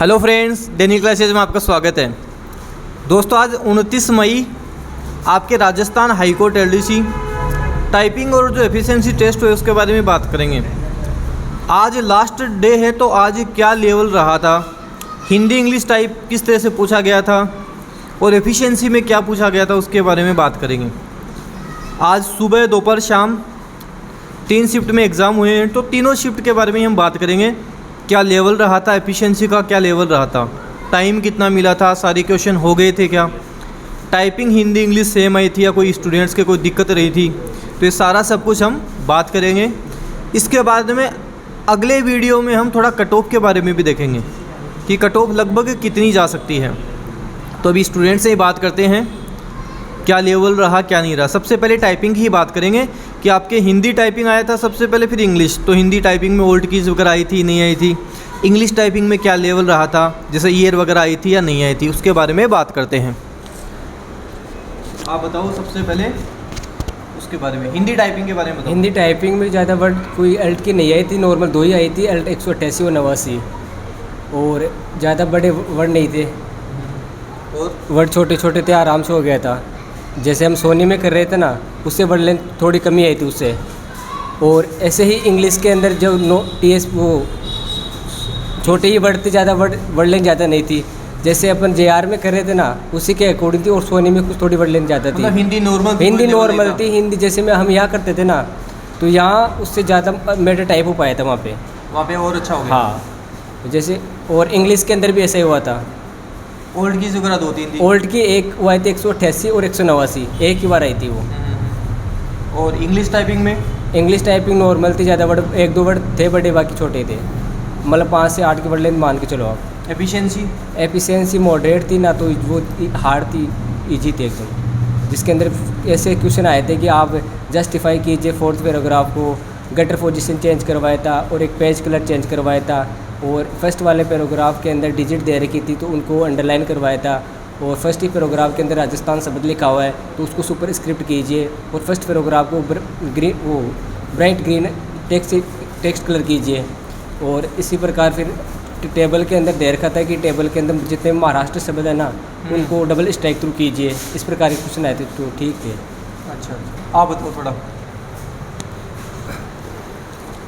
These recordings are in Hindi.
हेलो फ्रेंड्स, दैनिक क्लासेज में आपका स्वागत है। दोस्तों, आज 29 मई आपके Rajasthan high court LDC typing और जो एफिशिएंसी टेस्ट हुए उसके बारे में बात करेंगे। आज लास्ट डे है, तो आज क्या लेवल रहा था, हिंदी इंग्लिश टाइप किस तरह से पूछा गया था और एफिशिएंसी में क्या पूछा गया था उसके बारे में बात करेंगे। आज सुबह दोपहर शाम 3 शिफ्ट में एग्ज़ाम हुए हैं, तो तीनों शिफ्ट के बारे में हम बात करेंगे। क्या लेवल रहा था, एफिशिएंसी का क्या लेवल रहा था, टाइम कितना मिला था, सारे क्वेश्चन हो गए थे क्या, टाइपिंग हिंदी इंग्लिश सेम आई थी या कोई स्टूडेंट्स के कोई दिक्कत रही थी, तो ये सारा सब कुछ हम बात करेंगे। इसके बाद में अगले वीडियो में हम थोड़ा कट ऑफ के बारे में भी देखेंगे कि कट ऑफ लगभग कितनी जा सकती है। तो अभी स्टूडेंट से ही बात करते हैं क्या लेवल रहा क्या नहीं रहा। सबसे पहले टाइपिंग की ही बात करेंगे कि आपके हिंदी टाइपिंग आया था सबसे पहले, फिर इंग्लिश। तो हिंदी टाइपिंग में ओल्ड कीज़ वगैरह आई थी नहीं आई थी, इंग्लिश टाइपिंग में क्या लेवल रहा था, जैसे ईयर वगैरह आई थी या नहीं आई थी, उसके बारे में बात करते हैं। आप बताओ सबसे पहले उसके बारे में, हिंदी टाइपिंग के बारे में बताओ। हिंदी टाइपिंग में ज़्यादा वर्ड कोई अल्ट की नहीं आई थी, नॉर्मल 2 ही आई थी, अल्ट 188 और 89, और ज़्यादा बड़े वर्ड नहीं थे और वर्ड छोटे छोटे थे, आराम से हो गया था। जैसे हम सोनी में कर रहे थे ना, उससे वर्ड लेंथ थोड़ी कमी आई थी उससे। और ऐसे ही इंग्लिश के अंदर जो टीएस वो छोटे ही वर्ड थे, ज़्यादा वर्ड लेंथ ज़्यादा नहीं थी। जैसे अपन जेआर में कर रहे थे ना, उसी के अकॉर्डिंग थी, और सोनी में कुछ थोड़ी वर्ड लेंथ ज़्यादा थी। मतलब हिंदी नॉर्मल थी। हिंदी जैसे में हम यहाँ करते थे ना, तो यहाँ उससे ज़्यादा मेरा टाइप हो पाया था वहाँ पे और अच्छा हो गया। हाँ, जैसे और इंग्लिश के अंदर भी ऐसा ही हुआ था। ओल्ड कीज़ वगैरह 2-3 थी। ओल्ड की एक वो आई थी 188 और 189, एक ही बार आई थी वो। और इंग्लिश टाइपिंग में? इंग्लिश टाइपिंग नॉर्मल थी, ज़्यादा वर्ड 1-2 वर्ड थे बड़े, बाकी छोटे थे। मतलब 5 से 8 की वर्ड लेंथ मान के चलो आप। एफिशिएंसी मॉडरेट थी ना, तो वो हार्ड थी, इजी थी एकदम। जिसके अंदर ऐसे क्वेश्चन आए थे कि आप जस्टिफाई कीजिए 4th पैराग्राफ को, गटर पोजीशन चेंज करवाया था और एक पेज कलर चेंज करवाया था, और फर्स्ट वाले पैराग्राफ के अंदर डिजिट दे रखी थी तो उनको अंडरलाइन करवाया था, और फर्स्ट ही पैराग्राफ के अंदर राजस्थान शब्द लिखा हुआ है तो उसको सुपर स्क्रिप्ट कीजिए, और फर्स्ट पैराग्राफ को ब्राइट ग्रीन टेक्स्ट कलर कीजिए। और इसी प्रकार फिर टेबल के अंदर दे रखा था कि टेबल के अंदर जितने महाराष्ट्र शब्द है ना, उनको डबल स्ट्राइक थ्रू कीजिए। इस प्रकार के क्वेश्चन आए थे, तो ठीक थे। अच्छा, आप बताओ थोड़ा।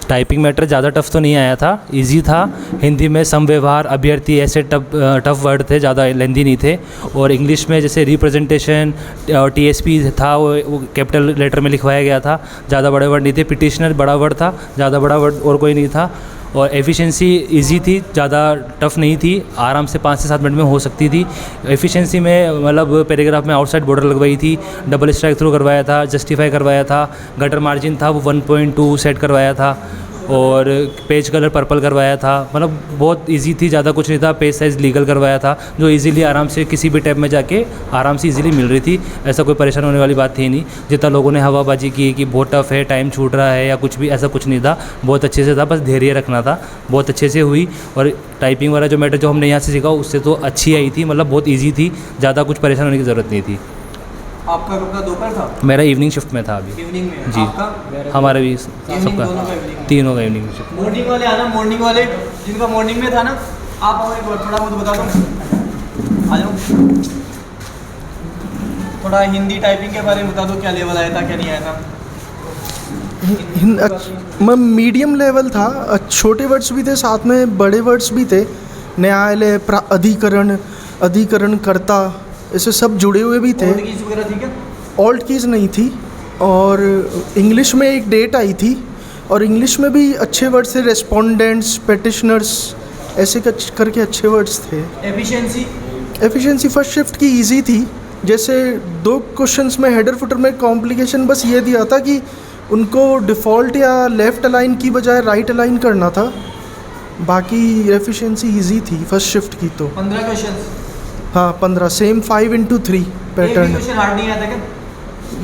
टाइपिंग मैटर ज़्यादा टफ तो नहीं आया था, इजी था। हिंदी में सम व्यवहार अभ्यर्थी ऐसे टफ वर्ड थे, ज़्यादा लेंदी नहीं थे। और इंग्लिश में जैसे रिप्रेजेंटेशन और टीएसपी था, वो कैपिटल लेटर में लिखवाया गया था, ज़्यादा बड़े वर्ड नहीं थे। पिटिशनर बड़ा वर्ड था, ज़्यादा बड़ा वर्ड और कोई नहीं था। और एफिशिएंसी इजी थी, ज़्यादा टफ नहीं थी, आराम से 5 से 7 मिनट में हो सकती थी। एफिशिएंसी में मतलब पैराग्राफ में आउटसाइड बॉर्डर लगवाई थी, डबल स्ट्राइक थ्रू करवाया था, जस्टिफाई करवाया था, गटर मार्जिन था वो 1.2 सेट करवाया था, और पेज कलर पर्पल करवाया था। मतलब बहुत इजी थी, ज़्यादा कुछ नहीं था। पेज साइज़ लीगल करवाया था, जो इजीली आराम से किसी भी टैब में जाके आराम से इजीली मिल रही थी। ऐसा कोई परेशान होने वाली बात थी नहीं। जितना लोगों ने हवाबाजी की कि बहुत टफ है, टाइम छूट रहा है या कुछ भी, ऐसा कुछ नहीं था। बहुत अच्छे से था, बस धैर्य रखना था। बहुत अच्छे से हुई। और टाइपिंग वाला जो मैटर जो हमने यहाँ से सीखा उससे तो अच्छी आई थी, मतलब बहुत ईजी थी, ज़्यादा कुछ परेशान होने की ज़रूरत नहीं थी। आपका कब का दोपहर था? मेरा इवनिंग शिफ्ट में था अभी। इवनिंग में? जी, आपका? हमारे भी सबका, तीनों का इवनिंग शिफ्ट। मॉर्निंग वाले आना, मॉर्निंग वाले जिनका मॉर्निंग में था ना, आप आओ एक बार थोड़ा बहुत बता दो, आ जाओ। थोड़ा हिंदी टाइपिंग के बारे में बता दो, क्या लेवल आया था क्या नहीं आया था। मीडियम लेवल था, छोटे वर्ड्स भी थे, साथ में बड़े वर्ड्स भी थे। न्यायालय, अधिकरण कर्ता, ऐसे सब जुड़े हुए भी थे। ओल्ड कीज़ वगैरह थी क्या? ओल्ड कीज़ नहीं थी। और इंग्लिश में एक डेट आई थी, और इंग्लिश में भी अच्छे वर्ड्स थे, रेस्पोंडेंट्स, पेटिशनर्स, ऐसे करके अच्छे वर्ड्स थे। एफिशिएंसी फर्स्ट शिफ्ट की इजी थी। जैसे 2 क्वेश्चंस में हेडर फुटर में कॉम्प्लिकेशन बस ये दिया था कि उनको डिफ़ॉल्ट या लेफ़्ट अलाइन की बजाय राइट अलाइन करना था। बाकी एफिशिएंसी इजी थी फर्स्ट शिफ्ट की। तो 15 क्वेश्चन? हाँ, 15, same 5x3 pattern. Question hard नहीं आया था क्या?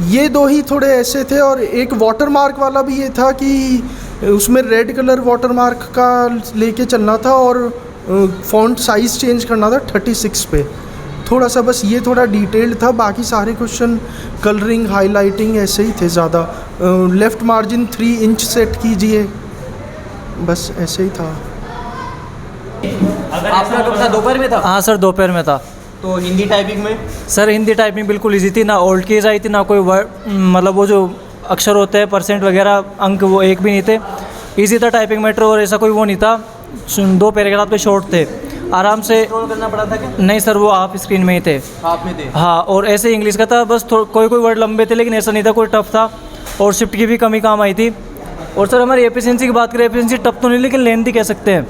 ये 2 ही थोड़े ऐसे थे, और एक वाटर मार्क वाला भी ये था कि उसमें रेड कलर वाटर मार्क का लेके चलना था, और फॉन्ट साइज़ चेंज करना था 36 पे। थोड़ा सा बस ये थोड़ा डिटेल्ड था, बाकी सारे क्वेश्चन कलरिंग, हाईलाइटिंग ऐसे ही थे ज़्यादा। लेफ़्ट मार्जिन 3 इंच सेट कीजिए, बस ऐसे ही था। आपका कब था, दोपहर में था? हाँ सर, दोपहर में था। तो हिंदी टाइपिंग में? सर हिंदी टाइपिंग बिल्कुल इजी थी, ना ओल्ड कीज आई थी, ना कोई वर्ड, मतलब वो जो अक्षर होते हैं परसेंट वगैरह अंक वो एक भी नहीं थे। इजी था टाइपिंग मैटर, और ऐसा कोई वो नहीं था। 2 पैराग्राफ पे शॉर्ट थे, आराम से। स्क्रॉल करना पड़ा था क्या? नहीं सर, वो आप स्क्रीन में ही थे। आप में थे? हाँ, और ऐसे इंग्लिश का था, बस कोई कोई वर्ड लंबे थे, लेकिन ऐसा नहीं था कोई टफ था। और शिफ्ट की भी कमी काम आई थी। और सर हमारी एफिशिएंसी की बात करें, एफिशिएंसी टफ तो नहीं, लेकिन लेंथी कह सकते हैं।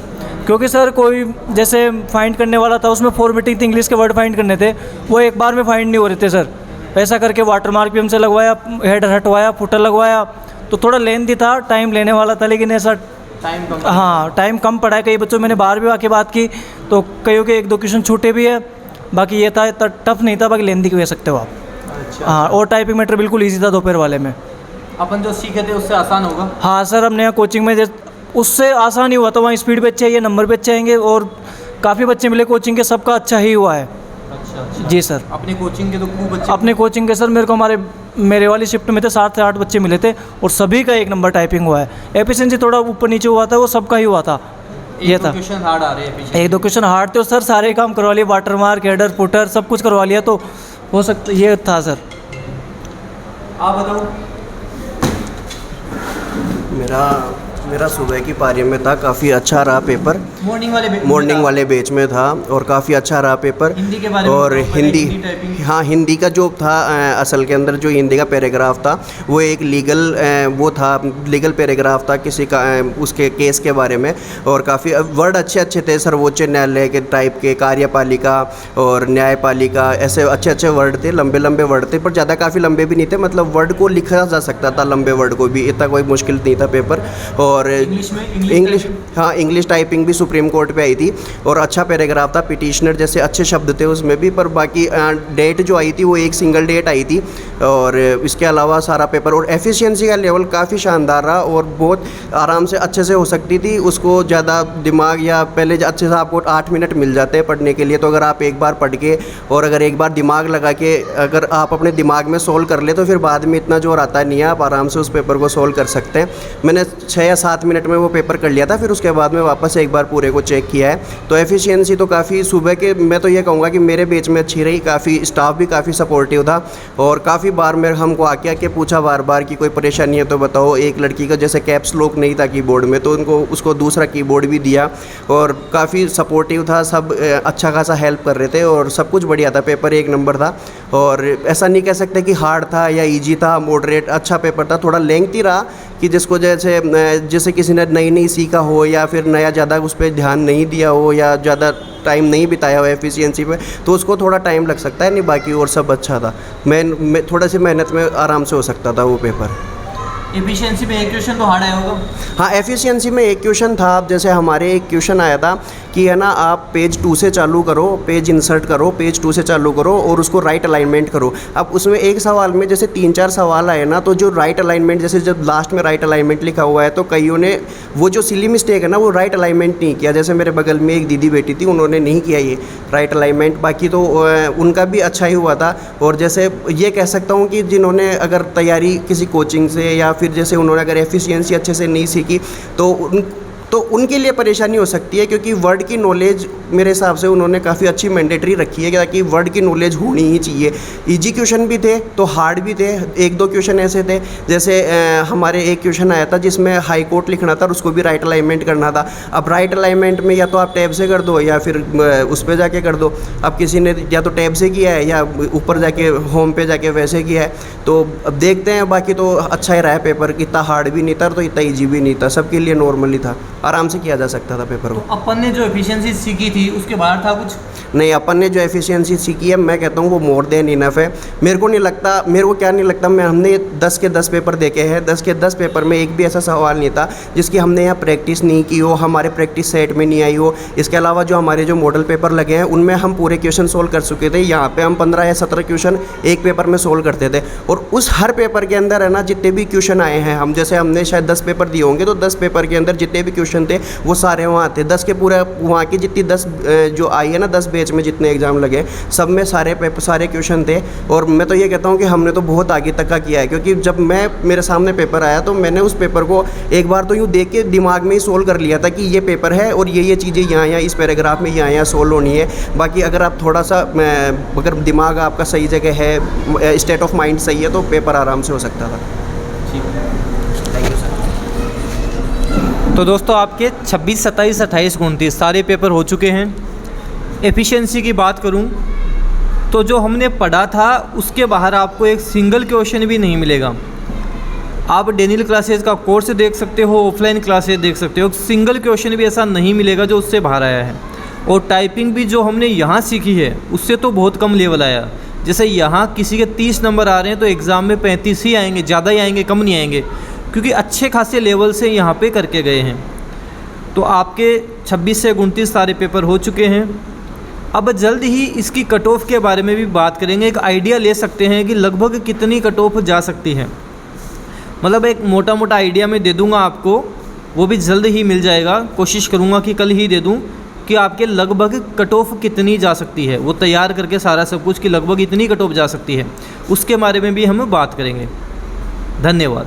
क्योंकि सर कोई जैसे फाइंड करने वाला था, उसमें फॉर्मेटिंग थी, इंग्लिश के वर्ड फाइंड करने थे, वो एक बार में फाइंड नहीं हो रहे थे सर। ऐसा करके वाटर मार्क भी हमसे लगवाया, हेडर हटवाया, फुटर लगवाया, तो थोड़ा लेंथी था, टाइम लेने वाला था, लेकिन ऐसा टाइम कम? हाँ, टाइम कम पड़ा है। कई बच्चों मैंने बाहर भी आके बात की, तो कईयों के 1-2 क्वेश्चन छूटे भी है। बाकी ये था, टफ नहीं था, बाकी लेंथी कह सकते हो आप। अच्छा। हाँ, और टाइपिंग मैटर बिल्कुल ईजी था दोपहर वाले में। अपन जो सीखे थे उससे आसान होगा? हाँ सर, हमने यहाँ कोचिंग में उससे आसान ही हुआ था। वहाँ स्पीड पे अच्छे आएंगे, नंबर पे अच्छे आएंगे, और काफ़ी बच्चे मिले कोचिंग के, सबका अच्छा ही हुआ है। अच्छा। जी सर। अपने कोचिंग के तो खूब बच्चे? अपने कोचिंग के सर मेरे को मेरे वाली शिफ्ट में थे 7 से 8 बच्चे मिले थे, और सभी का 1 नंबर टाइपिंग हुआ है। एफिशिएंसी थोड़ा ऊपर नीचे हुआ था, वो सबका ही हुआ था। ये था, क्वेश्चन हार्ड आ रहे हैं? 1-2 क्वेश्चन हार्ड थे, और सर सारे काम करवा लिए, वाटर मार्क, हेडर, फुटर सब कुछ करवा लिया, तो हो सकता ये था सर। आप बताओ। मेरा सुबह की पारी में था, काफ़ी अच्छा रहा पेपर। मॉर्निंग वाले बैच में था, और काफ़ी अच्छा रहा पेपर। हिंदी के बारे में? और हिंदी, टाइपिंग? हाँ, हिंदी का जो था असल के अंदर जो हिंदी का पैराग्राफ था, वो एक लीगल पैराग्राफ था किसी का, उसके केस के बारे में। और काफ़ी वर्ड अच्छे थे, सर्वोच्च न्यायालय के टाइप के, कार्यपालिका और न्यायपालिका, ऐसे अच्छे वर्ड थे, लंबे वर्ड थे, पर ज़्यादा काफ़ी लंबे भी नहीं थे, मतलब वर्ड को लिखा जा सकता था, लंबे वर्ड को भी, इतना कोई मुश्किल नहीं था पेपर। और इंग्लिश टाइपिंग भी सुप्रीम कोर्ट पे आई थी, और अच्छा पैराग्राफ था, पिटिशनर जैसे अच्छे शब्द थे उसमें भी। पर बाकी डेट जो आई थी वो एक सिंगल डेट आई थी, और इसके अलावा सारा पेपर और एफिशिएंसी का लेवल काफ़ी शानदार रहा, और बहुत आराम से अच्छे से हो सकती थी। उसको ज़्यादा दिमाग या पहले अच्छे से आपको 8 मिनट मिल जाते हैं पढ़ने के लिए, तो अगर आप एक बार पढ़ के और अगर एक बार दिमाग लगा के अगर आप अपने दिमाग में सोल्व कर ले, तो फिर बाद में इतना जोर आता नहीं है, आप आराम से उस पेपर को सोल्व कर सकते हैं। मैंने 6 या 7 मिनट में वो पेपर कर लिया था, फिर उसके बाद में वापस एक बार पूरे को चेक किया है। तो एफिशिएंसी तो काफ़ी सुबह के, मैं तो ये कहूँगा कि मेरे बैच में अच्छी रही, काफ़ी स्टाफ भी काफ़ी सपोर्टिव था, और काफ़ी बार मेरे हमको आके पूछा बार कि कोई परेशानी है तो बताओ। एक लड़की का जैसे कैप्स लॉक नहीं था कीबोर्ड में, तो उसको दूसरा कीबोर्ड भी दिया, और काफ़ी सपोर्टिव था, सब अच्छा खासा हेल्प कर रहे थे, और सब कुछ बढ़िया था। पेपर 1 नंबर था, और ऐसा नहीं कह सकते कि हार्ड था या ईजी था, मॉडरेट अच्छा पेपर था। थोड़ा लेंथी रहा कि जिसको जैसे किसी ने नई सीखा हो, या फिर नया ज़्यादा उस पर ध्यान नहीं दिया हो, या ज़्यादा टाइम नहीं बिताया हो एफिशिएंसी पे, तो उसको थोड़ा टाइम लग सकता है। नहीं, बाकी और सब अच्छा था। मैं थोड़ा सी मेहनत में आराम से हो सकता था वो पेपर। एफिशिएंसी में एक क्वेश्चन तो हार्ड आया होगा? हाँ, एफिशिएंसी में एक क्वेश्चन था। अब जैसे हमारे एक क्वेश्चन आया था कि है ना, आप पेज 2 से चालू करो, पेज इंसर्ट करो, पेज 2 से चालू करो, और उसको राइट अलाइनमेंट करो। अब उसमें एक सवाल में जैसे 3-4 सवाल आए ना, तो जो राइट अलाइनमेंट, जैसे जब लास्ट में राइट अलाइनमेंट लिखा हुआ है, तो कईयों ने वो जो सिली मिस्टेक है ना, वो राइट अलाइनमेंट नहीं किया। जैसे मेरे बगल में एक दीदी बैठी थी, उन्होंने नहीं किया ये राइट अलाइनमेंट। बाकी तो उनका भी अच्छा ही हुआ था। और जैसे ये कह सकता हूँ कि जिन्होंने अगर तैयारी किसी कोचिंग से, या फिर जैसे उन्होंने अगर एफिशिएंसी अच्छे से नहीं सीखी, तो उनके लिए परेशानी हो सकती है, क्योंकि वर्ड की नॉलेज मेरे हिसाब से उन्होंने काफ़ी अच्छी मैंडेटरी रखी है, ताकि वर्ड की नॉलेज होनी ही चाहिए। इजी क्वेश्चन भी थे तो हार्ड भी थे। 1-2 क्वेश्चन ऐसे थे, जैसे हमारे एक क्वेश्चन आया था जिसमें हाई कोर्ट लिखना था, और उसको भी राइट अलाइनमेंट करना था। अब राइट अलाइनमेंट में या तो आप टैब से कर दो, या फिर उस पर जाके कर दो। अब किसी ने या तो टैब से किया है, या ऊपर जाके होम पे जाके वैसे किया है, तो अब देखते हैं। बाकी तो अच्छा ही रहा है पेपर, इतना हार्ड भी नहीं था तो इतना ईजी भी नहीं था, सबके लिए नॉर्मली था, आराम से किया जा सकता था पेपर को। तो अपन ने जो एफिशिएंसी सीखी थी उसके बाहर था कुछ? नहीं, अपन ने जो एफिशिएंसी सीखी है, मैं कहता हूँ वो मोर देन इनफ है। मेरे को क्या नहीं लगता, हमने 10 के 10 पेपर देखे हैं, 10 के 10 पेपर में एक भी ऐसा सवाल नहीं था जिसकी हमने यहाँ प्रैक्टिस नहीं की हो, हमारे प्रैक्टिस सेट में नहीं आई हो। इसके अलावा जो हमारे जो मॉडल पेपर लगे हैं, उनमें हम पूरे क्वेश्चन सोल्व कर चुके थे। यहाँ पे हम 15 या 17 क्वेश्चन एक पेपर में सोल्व करते थे, और उस हर पेपर के अंदर है ना, जितने भी क्वेश्चन आए हैं, हमने शायद 10 पेपर दिए होंगे, तो 10 पेपर के अंदर जितने भी क्वेश्चन क्वेश्चन थे वो सारे वहाँ थे। 10 के पूरा वहाँ की जितनी 10 जो आई है ना 10 बैच में जितने एग्ज़ाम लगे सब में सारे क्वेश्चन थे। और मैं तो ये कहता हूँ कि हमने तो बहुत आगे तक का किया है, क्योंकि जब मेरे सामने पेपर आया तो मैंने उस पेपर को एक बार तो यूँ देख के दिमाग में ही सोल्व कर लिया था कि ये पेपर है और ये चीज़ें यहाँ इस पैराग्राफ में यहाँ सोल्व होनी है। बाकी अगर आप थोड़ा सा अगर दिमाग आपका सही जगह है, स्टेट ऑफ माइंड सही है, तो पेपर आराम से हो सकता था। Thank you sir. तो दोस्तों आपके 26, 27, 28, 29 सारे पेपर हो चुके हैं। एफिशिएंसी की बात करूं तो जो हमने पढ़ा था उसके बाहर आपको एक सिंगल क्वेश्चन भी नहीं मिलेगा। आप डेनियल क्लासेस का कोर्स देख सकते हो, ऑफलाइन क्लासेस देख सकते हो, सिंगल क्वेश्चन भी ऐसा नहीं मिलेगा जो उससे बाहर आया है। और टाइपिंग भी जो हमने यहाँ सीखी है उससे तो बहुत कम लेवल आया। जैसे यहाँ किसी के 30 नंबर आ रहे हैं तो एग्ज़ाम में 35 ही आएंगे, ज़्यादा ही आएंगे, कम नहीं आएंगे, क्योंकि अच्छे खासे लेवल से यहाँ पे करके गए हैं। तो आपके 26 से 29 सारे पेपर हो चुके हैं। अब जल्द ही इसकी कट ऑफ के बारे में भी बात करेंगे, एक आइडिया ले सकते हैं कि लगभग कितनी कट ऑफ जा सकती है। मतलब एक मोटा मोटा आइडिया मैं दे दूँगा आपको, वो भी जल्द ही मिल जाएगा। कोशिश करूँगा कि कल ही दे दूँ कि आपके लगभग कट ऑफ कितनी जा सकती है, वो तैयार करके सारा सब कुछ कि लगभग इतनी कट ऑफ जा सकती है, उसके बारे में भी हम बात करेंगे। धन्यवाद।